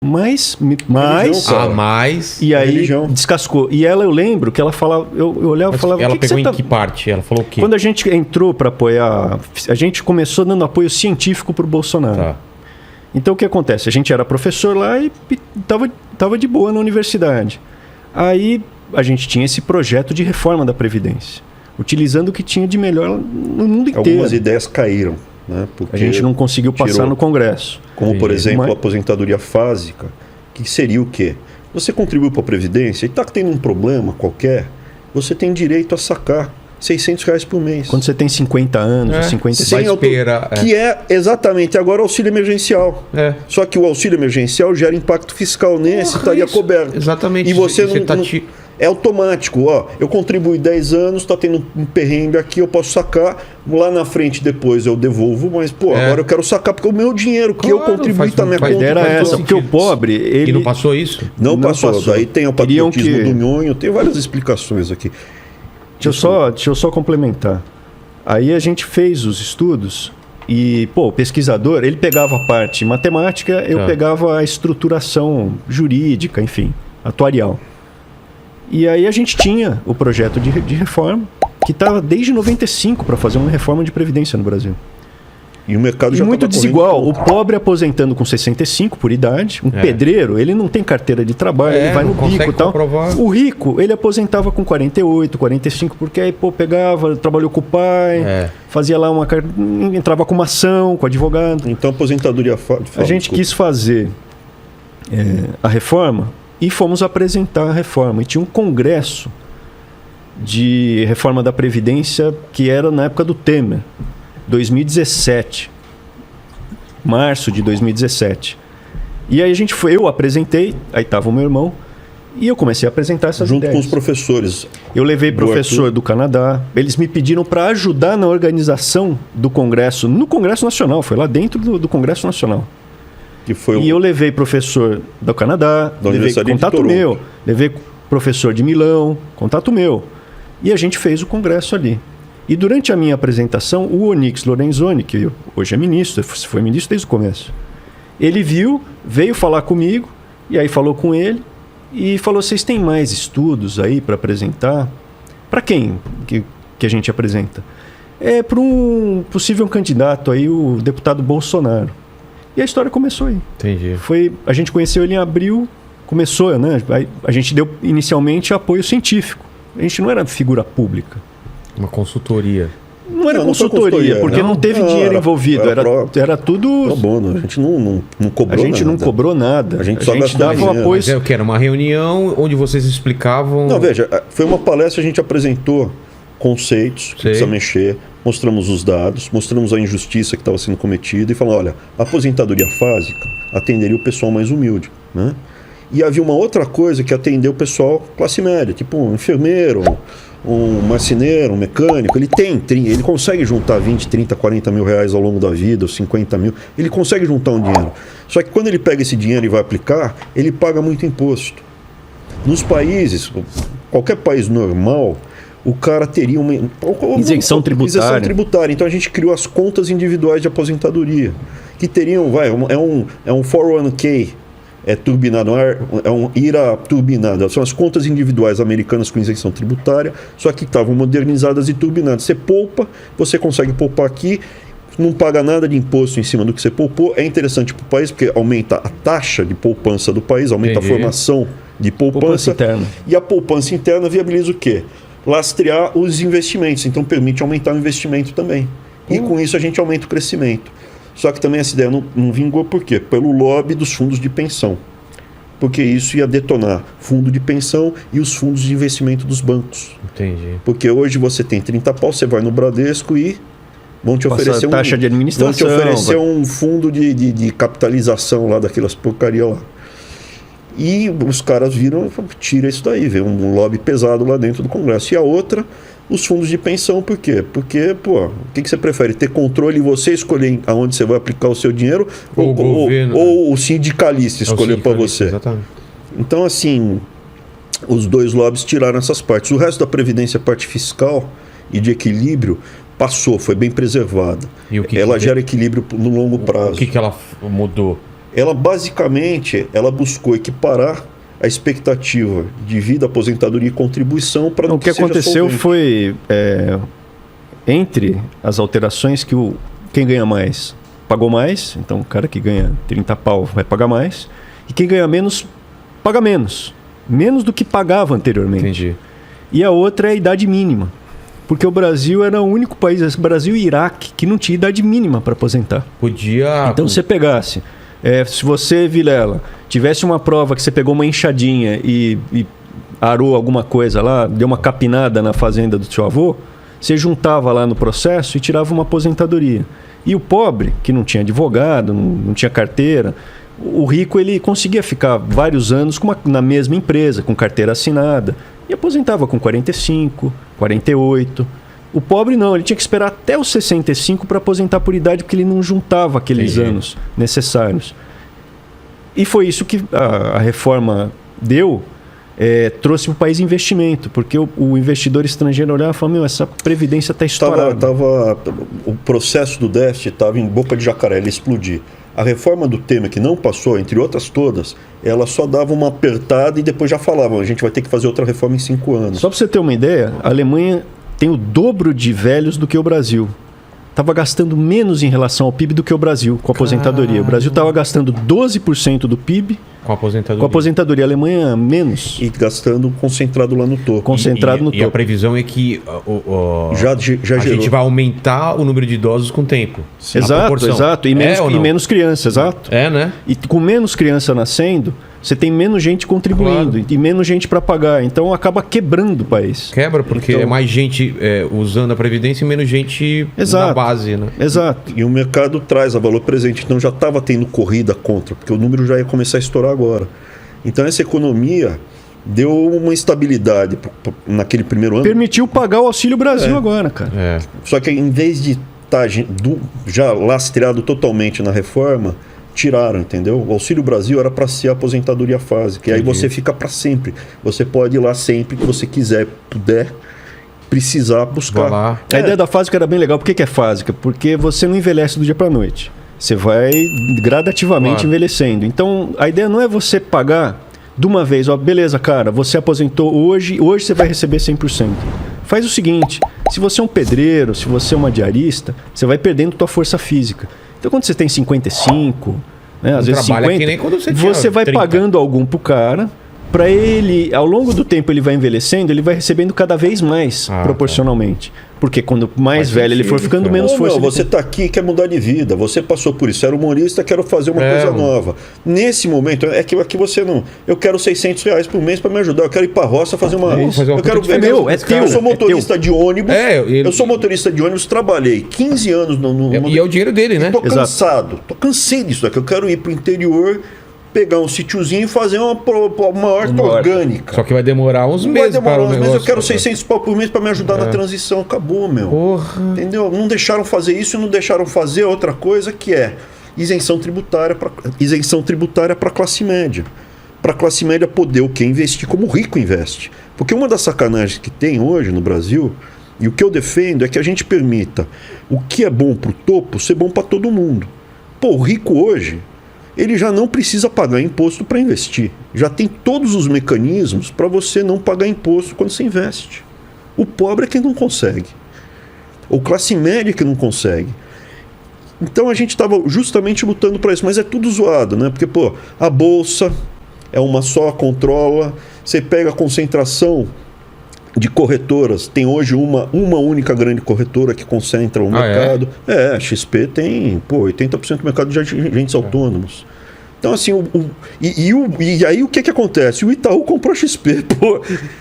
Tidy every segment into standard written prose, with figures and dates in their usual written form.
mais. E aí religião. Descascou. E ela, eu lembro que ela falava, eu olhava e falava... Ela pegou em que parte? Ela falou o quê? Quando a gente entrou para apoiar, a gente começou dando apoio científico pro Bolsonaro. Tá. Então o que acontece? A gente era professor lá e tava de boa na universidade. Aí a gente tinha esse projeto de reforma da Previdência, utilizando o que tinha de melhor no mundo inteiro. Algumas ideias caíram, né? Porque a gente não conseguiu passar no Congresso. Como, por exemplo, a aposentadoria fásica, que seria o quê? Você contribuiu para a Previdência e está tendo um problema qualquer, você tem direito a sacar R$600 por mês. Quando você tem 50 anos, 55 que é exatamente agora o auxílio emergencial. Só que o auxílio emergencial gera impacto fiscal nesse, estaria coberto. Exatamente. E você é automático, ó. Eu contribuí 10 anos, está tendo um perrengue aqui, eu posso sacar. Lá na frente depois eu devolvo, mas agora eu quero sacar porque o meu dinheiro que eu contribuí está na minha conta. A ideia era essa, porque o pobre... E não passou isso? Não passou. Daí tem o patriotismo do nhonho, tem várias explicações aqui. Deixa eu só complementar. Aí a gente fez os estudos e, o pesquisador, ele pegava a parte matemática, eu pegava a estruturação jurídica, enfim, atuarial. E aí a gente tinha o projeto de reforma, que estava desde 95 para fazer uma reforma de previdência no Brasil. E o mercado já muito desigual. O pobre aposentando com 65 por idade, pedreiro, ele não tem carteira de trabalho, ele vai no bico e tal. O rico, ele aposentava com 48, 45, porque aí, pegava, trabalhou com o pai, fazia lá entrava com uma ação, com advogado. Então, aposentadoria... A gente quis fazer a reforma e fomos apresentar a reforma. E tinha um congresso de reforma da Previdência que era na época do Temer. 2017, março de 2017. E aí eu apresentei, aí estava o meu irmão, e eu comecei a apresentar essas ideias. Junto com os professores. Eu levei professor do Canadá, eles me pediram para ajudar na organização do Congresso, no Congresso Nacional, foi lá dentro do Congresso Nacional. E eu levei professor do Canadá, levei contato meu, levei professor de Milão, contato meu. E a gente fez o congresso ali. E durante a minha apresentação, o Onyx Lorenzoni, que hoje é ministro, foi ministro desde o começo, ele veio falar comigo, e aí falou com ele, e falou, vocês têm mais estudos aí para apresentar? Para quem que a gente apresenta? Para um possível candidato aí, o deputado Bolsonaro. E a história começou aí. Entendi. A gente conheceu ele em abril, começou, né? A gente deu inicialmente apoio científico. A gente não era figura pública. Uma consultoria. Não era consultoria, porque não teve dinheiro envolvido. Era tudo... A gente não cobrou nada. A gente não cobrou nada. A gente só dava um apoio... Mas era uma reunião onde vocês explicavam... Não, veja, foi uma palestra, a gente apresentou conceitos que precisa mexer, mostramos os dados, mostramos a injustiça que estava sendo cometida e falamos, olha, a aposentadoria fásica atenderia o pessoal mais humilde, né? E havia uma outra coisa que atendeu o pessoal classe média, tipo um enfermeiro, um marceneiro, um mecânico. Ele consegue juntar 20, 30, 40 mil reais ao longo da vida, ou 50 mil. Ele consegue juntar um dinheiro. Só que quando ele pega esse dinheiro e vai aplicar, ele paga muito imposto. Nos países, qualquer país normal, o cara teria uma isenção tributária. Então a gente criou as contas individuais de aposentadoria, que teriam, é um 401k, turbinado, é um IRA turbinado. São as contas individuais americanas com isenção tributária, só que estavam modernizadas e turbinadas. Você poupa, você consegue poupar aqui, não paga nada de imposto em cima do que você poupou. É interessante para o país, porque aumenta a taxa de poupança do país, aumenta a formação de poupança interna. E a poupança interna viabiliza o quê? Lastrear os investimentos, então permite aumentar o investimento também. E com isso a gente aumenta o crescimento. Só que também essa ideia não vingou por quê? Pelo lobby dos fundos de pensão. Porque isso ia detonar fundo de pensão e os fundos de investimento dos bancos. Entendi. Porque hoje você tem 30 pau, você vai no Bradesco e vão te oferecer taxa de administração, vão te oferecer um fundo de capitalização lá daquelas porcaria lá. E os caras viram, tira isso daí, vê um lobby pesado lá dentro do Congresso. E a outra, os fundos de pensão, por quê? Porque, o que você prefere? Ter controle e você escolher aonde você vai aplicar o seu dinheiro ou o sindicalista escolher para você? Exatamente. Então, assim, os dois lobbies tiraram essas partes. O resto da Previdência, parte fiscal e de equilíbrio, passou, foi bem preservada. Ela gera equilíbrio no longo prazo. O que ela mudou? ela basicamente buscou equiparar a expectativa de vida, aposentadoria e contribuição para o que aconteceu foi, entre as alterações, que quem ganha mais pagou mais, então o cara que ganha 30 pau vai pagar mais, e quem ganha menos paga menos do que pagava anteriormente. Entendi. E a outra é a idade mínima, porque o Brasil era o único país, Brasil e Iraque, que não tinha idade mínima para aposentar. Podia... Então você pegasse, se você, Vilela, tivesse uma prova que você pegou uma enxadinha e arou alguma coisa lá, deu uma capinada na fazenda do seu avô, você juntava lá no processo e tirava uma aposentadoria. E o pobre, que não tinha advogado, não tinha carteira, o rico ele conseguia ficar vários anos na mesma empresa, com carteira assinada, e aposentava com 45, 48. O pobre não, ele tinha que esperar até os 65 para aposentar por idade, porque ele não juntava aqueles anos necessários. E foi isso que a reforma deu, trouxe para o país investimento, porque o investidor estrangeiro olhava e falava, essa previdência está estourada. O processo do déficit estava em boca de jacaré, ele explodir. A reforma do Temer, que não passou, entre outras todas, ela só dava uma apertada e depois já falavam, a gente vai ter que fazer outra reforma em 5 anos. Só para você ter uma ideia, a Alemanha tem o dobro de velhos do que o Brasil. Estava gastando menos em relação ao PIB do que o Brasil com a aposentadoria. O Brasil estava gastando 12% do PIB com a aposentadoria. A Alemanha menos. E gastando concentrado lá no topo. E a previsão é que a gente vai aumentar o número de idosos com o tempo. Exato. E menos crianças, exato. Né? E com menos criança nascendo, você tem menos gente contribuindo, claro, e menos gente para pagar. Então acaba quebrando o país. Quebra, porque é mais gente usando a Previdência e menos gente na base. Né? Exato. E o mercado traz a valor presente. Então já estava tendo corrida contra, porque o número já ia começar a estourar agora. Então essa economia deu uma estabilidade naquele primeiro ano. Permitiu pagar o Auxílio Brasil agora, cara. Só que em vez de estar já lastreado totalmente na reforma, tiraram, entendeu? O Auxílio Brasil era para ser a aposentadoria fásica. E aí você fica para sempre. Você pode ir lá sempre que você quiser, puder, precisar buscar. A ideia da fásica era bem legal. Por que é fásica? Porque você não envelhece do dia para noite. Você vai gradativamente envelhecendo. Então, a ideia não é você pagar de uma vez. Beleza, cara, você aposentou hoje você vai receber 100%. Faz o seguinte, se você é um pedreiro, se você é uma diarista, você vai perdendo tua força física. Então, quando você tem 55, às vezes 50, você vai 30. Pagando algum pro cara, para ele, ao longo do tempo ele vai envelhecendo, ele vai recebendo cada vez mais proporcionalmente. Porque quando mais velho ele for ficando, menos força. Você está aqui e quer mudar de vida, você passou por isso, era humorista, quero fazer uma coisa nova. Nesse momento, aqui você não... Eu quero R$600 por mês para me ajudar, eu quero ir para a roça fazer uma... Eu sou motorista de ônibus, eu sou motorista de ônibus, trabalhei 15 anos no... E é o dinheiro dele, né? Estou cansado, cansei disso daqui, eu quero ir para o interior, pegar um sítiozinho e fazer uma horta orgânica. Só que vai demorar uns meses. Eu quero 600 pau por mês para me ajudar na transição. Acabou, meu. Porra. Entendeu? Não deixaram fazer isso, não deixaram fazer outra coisa que é isenção tributária para classe média. Para a classe média poder o quê? Investir como o rico investe. Porque uma das sacanagens que tem hoje no Brasil, e o que eu defendo é que a gente permita o que é bom para o topo ser bom para todo mundo. Pô, o rico hoje, ele já não precisa pagar imposto para investir. Já tem todos os mecanismos para você não pagar imposto quando você investe. O pobre é quem não consegue. Ou classe média que não consegue. Então a gente estava justamente lutando para isso. Mas é tudo zoado, né? Porque, a bolsa é uma só, controla. Você pega a concentração de corretoras. Tem hoje uma única grande corretora que concentra o mercado. A XP tem 80% do mercado de agentes autônomos. Então, assim, e aí o que acontece? O Itaú comprou a XP.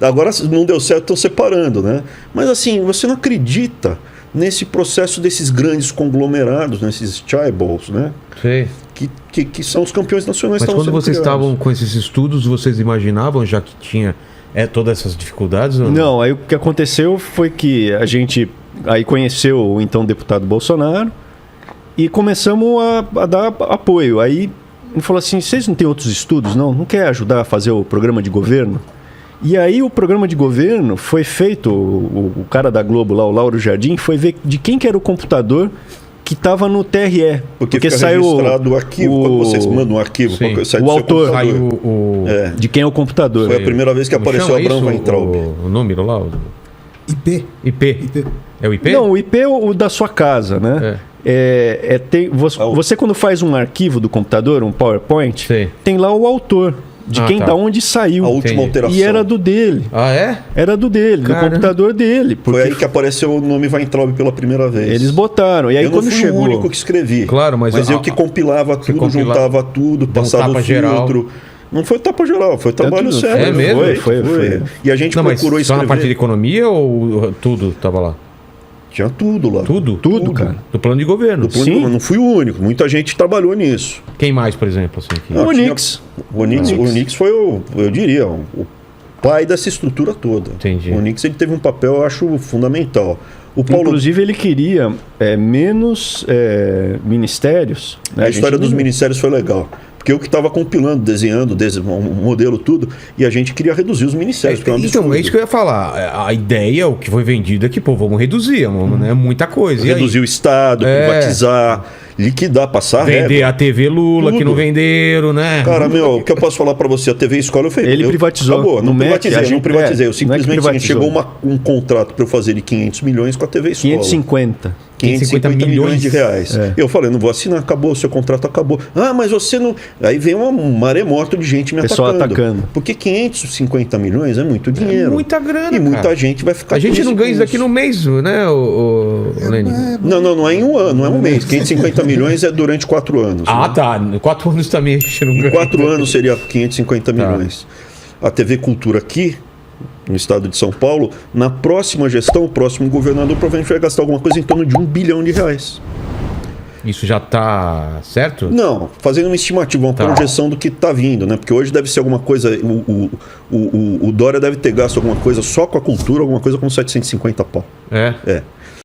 Agora não deu certo, estão separando, né? Mas, assim, você não acredita nesse processo desses grandes conglomerados, nesses chaebols, né? Sim. Que são os campeões nacionais. Mas quando vocês estavam com esses estudos, vocês imaginavam já que tinha... todas essas dificuldades? Não, aí o que aconteceu foi que a gente aí conheceu o então deputado Bolsonaro e começamos a dar apoio. Aí ele falou assim, vocês não têm outros estudos, não? Não quer ajudar a fazer o programa de governo? E aí o programa de governo foi feito, o cara da Globo lá, o Lauro Jardim, foi ver de quem que era o computador que estava no TRE. Porque saiu registrado o arquivo. Quando vocês mandam um arquivo, sai o autor, saiu de quem é o computador. Foi a primeira vez que apareceu Abraham Weintraub. O número lá? IP. É o IP? Não, o IP é o da sua casa, né? Você quando faz um arquivo do computador, um PowerPoint, tem lá o autor. De da onde saiu. A última alteração. E era do dele. Ah, é? Era do dele, do computador dele. Foi aí que apareceu o nome Weintraub pela primeira vez. Eles botaram. E aí, quando chegou... o único que escrevi. Claro, mas eu que compilava tudo, juntava tudo, passava o filtro. Geral. Não foi tapa geral, foi trabalho sério. É mesmo? Foi. E a gente procurou escrever. Só na parte de economia ou tudo estava lá? Tinha tudo lá. Tudo, cara. Do plano de governo. Sim. Não fui o único. Muita gente trabalhou nisso. Quem mais, por exemplo? Assim, o Onix. O Onix foi, eu diria, o pai dessa estrutura toda. Entendi. O Onix ele teve um papel, eu acho, fundamental. Inclusive, ele queria menos ministérios. Né? A história dos ministérios foi legal. Porque eu que estava compilando, desenhando um modelo, tudo, e a gente queria reduzir os ministérios. Então, é isso que eu ia falar. A ideia, o que foi vendido é que, vamos reduzir, né? Muita coisa. Reduzir o Estado, privatizar, liquidar, passar vender a TV Lula, tudo. Que não venderam, né? Cara, o que eu posso falar para você? A TV Escola eu falei. Ele privatizou. Acabou, não privatizei. Eu simplesmente chegou um contrato para eu fazer de 500 milhões com a TV Escola. 550 milhões de reais. Eu falei, não vou assinar, acabou, seu contrato acabou. Ah, mas você não... Aí vem uma maré morta de gente me atacando. Porque 550 milhões é muito dinheiro. É muita grana, e muita gente vai ficar... A gente não ganha isso daqui no mês, né, Lênin? Não é em um ano, não é um mês. 550 milhões é durante 4 anos. Ah, né? Tá. 4 anos também a gente não ganha. Em 4 anos seria 550 milhões. A TV Cultura aqui, no estado de São Paulo, na próxima gestão, o próximo governador provavelmente vai gastar alguma coisa em torno de R$1 bilhão. Isso já está certo? Não, fazendo uma estimativa, uma projeção do que está vindo, né? Porque hoje deve ser alguma coisa. O Dória deve ter gasto alguma coisa só com a cultura, alguma coisa com 750 pau. É.